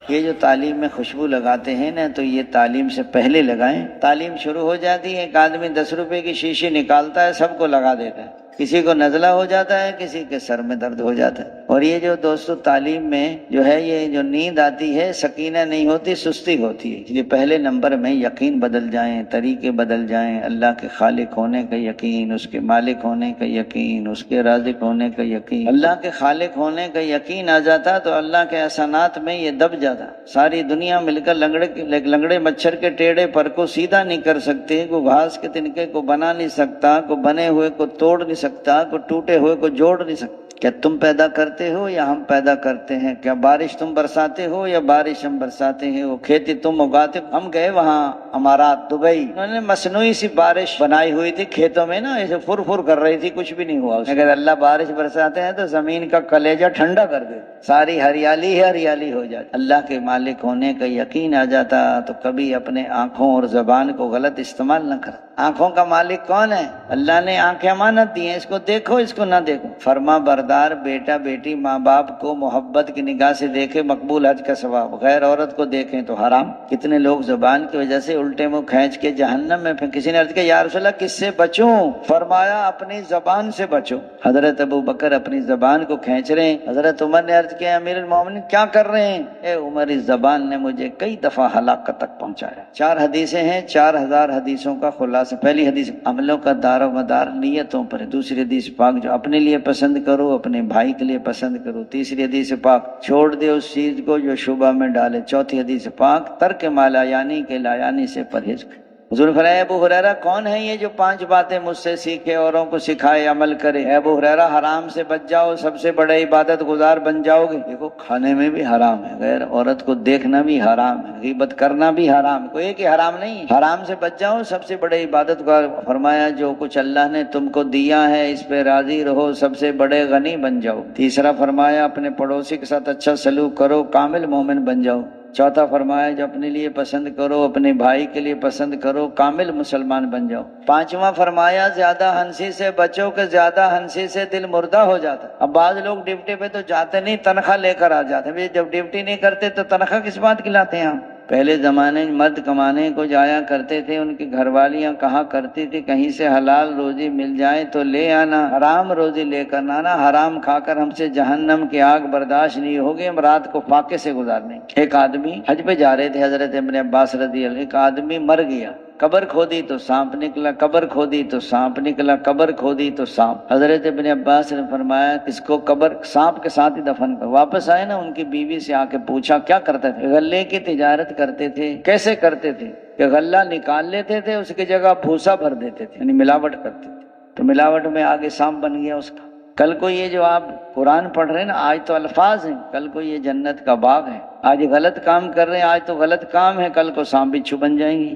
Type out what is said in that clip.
یہ جو تعلیم میں خوشبو لگاتے ہیں نا، تو یہ تعلیم سے پہلے لگائیں۔ تعلیم شروع ہو جاتی ہے، ایک آدمی 10 روپے کی شیشی نکالتا ہے، سب کو لگا دیتا ہے، کسی کو نزلہ ہو جاتا ہے، کسی کے سر میں درد ہو جاتا ہے۔ اور یہ جو دوستو تعلیم میں جو ہے، یہ جو نیند آتی ہے، سکینہ نہیں ہوتی، سستی ہوتی ہے۔ یہ پہلے نمبر میں یقین بدل جائیں، طریقے بدل جائیں، اللہ کے خالق ہونے کا یقین، اس کے مالک ہونے کا یقین، اس کے رازق ہونے کا یقین، اللہ کے خالق ہونے کا یقین آ جاتا تو اللہ کے احسانات میں یہ دب جاتا۔ ساری دنیا مل کر لنگڑے مچھر کے ٹیڑے پر کو سیدھا نہیں کر سکتے، کو گھاس کے تنکے کو بنا نہیں سکتا، کو بنے ہوئے کو توڑ نہیں سکتا، کو ٹوٹے ہوئے کو جوڑ نہیں سکتا۔ کیا تم پیدا کرتے ہو یا ہم پیدا کرتے ہیں؟ کیا بارش تم برساتے ہو یا بارش ہم برساتے ہیں؟ وہ کھیتی تم اگاتے ہو؟ ہم گئے وہاں امارات، دبئی، انہوں نے مصنوعی سی بارش بنائی ہوئی تھی کھیتوں میں نا، ایسے فر فر کر رہی تھی، کچھ بھی نہیں ہوا۔ اگر اللہ بارش برساتے ہیں تو زمین کا کلیجہ ٹھنڈا کر دے، ساری ہریالی ہی ہریالی ہو جاتی۔ اللہ کے مالک ہونے کا یقین آ جاتا تو کبھی اپنے آنکھوں اور زبان کو غلط استعمال نہ کر۔ آنکھوں کا مالک کون ہے؟ اللہ نے آنکھیں امانت دی ہیں، اس کو دیکھو، اس کو نہ دیکھو۔ فرما بردار بیٹا بیٹی ماں باپ کو محبت کی نگاہ سے دیکھے، مقبول حج کا ثواب۔ غیر عورت کو دیکھیں تو حرام۔ کتنے لوگ زبان کی وجہ سے الٹے منہ کھینچ کے جہنم میں پھر کسی نے عرض کیا یا رسول اللہ کس سے بچوں؟ فرمایا اپنی زبان سے بچو۔ حضرت ابو بکر اپنی زبان کو کھینچ رہے ہیں، حضرت عمر نے عرض کیا امیر المومنین کیا کر رہے ہیں؟ اے عمر، اس زبان نے مجھے کئی دفعہ ہلاکت تک پہنچایا۔ 4 حدیثیں ہیں، 4000 حدیثوں کا خلاصہ۔ پہلی حدیث عملوں کا دار و مدار نیتوں پر ہے۔ دوسری حدیث پاک جو اپنے لیے پسند کرو اپنے بھائی کے لیے پسند کرو۔ تیسری حدیث پاک چھوڑ دے اس چیز کو جو شبہ میں ڈالے۔ چوتھی حدیث پاک ترک ما لا یعنی کے لا یعنی سے پرہیز کرو۔ حضور فرمایا ابو ہریرہ کون ہے یہ جو 5 باتیں مجھ سے سیکھے اوروں کو سکھائے عمل کرے؟ اے ابو ہریرہ حرام سے بچ جاؤ، سب سے بڑے عبادت گزار بن جاؤ گے۔ دیکھو کھانے میں بھی حرام ہے، غیر عورت کو دیکھنا بھی حرام ہے، غیبت کرنا بھی حرام ہے، کوئی ایک ہی حرام نہیں ہے۔ حرام سے بچ جاؤ، سب سے بڑے عبادت گزار۔ فرمایا جو کچھ اللہ نے تم کو دیا ہے اس پہ راضی رہو، سب سے بڑے غنی بن جاؤ۔ تیسرا فرمایا اپنے پڑوسی کے ساتھ اچھا سلوک کرو، کامل مومن بن جاؤ۔ چوتھا فرمایا جو اپنے لیے پسند کرو اپنے بھائی کے لیے پسند کرو، کامل مسلمان بن جاؤ۔ پانچواں فرمایا زیادہ ہنسی سے بچو کہ زیادہ ہنسی سے دل مردہ ہو جاتا۔ اب بعض لوگ ڈیوٹی پہ تو جاتے نہیں، تنخواہ لے کر آ جاتے ہیں۔ جب ڈیوٹی نہیں کرتے تو تنخواہ کس بات کی لاتے ہیں ہم؟ پہلے زمانے میں مرد کمانے کو جایا کرتے تھے، ان کی گھر والیاں کہا کرتی تھی کہیں سے حلال روزی مل جائے تو لے آنا، حرام روزی لے کر نہ آنا، حرام کھا کر ہم سے جہنم کی آگ برداشت نہیں ہوگی، ہم رات کو فاقے سے گزارنے۔ ایک آدمی حج پہ جا رہے تھے، حضرت ابن عباس رضی اللہ عنہ، ایک آدمی مر گیا، قبر کھودی تو سانپ نکلا، قبر کھودی تو سانپ نکلا، قبر کھودی تو سانپ۔ حضرت ابن عباس نے فرمایا اس کو قبر سانپ کے ساتھ ہی دفن کر۔ واپس آئے نا، ان کی بیوی سے آ کے پوچھا کیا کرتے تھے؟ غلے کی تجارت کرتے تھے۔ کیسے کرتے تھے؟ کہ غلہ نکال لیتے تھے، اس کی جگہ بھوسا بھر دیتے تھے، یعنی ملاوٹ کرتے تھے، تو ملاوٹ میں آگے سانپ بن گیا اس کا۔ کل کو یہ جو آپ قرآن پڑھ رہے ہیں نا، آج تو الفاظ ہیں، کل کو یہ جنت کا باغ ہے۔ آج غلط کام کر رہے ہیں، آج تو غلط کام ہے، کل کو سانپ بچھو بن جائیں گے۔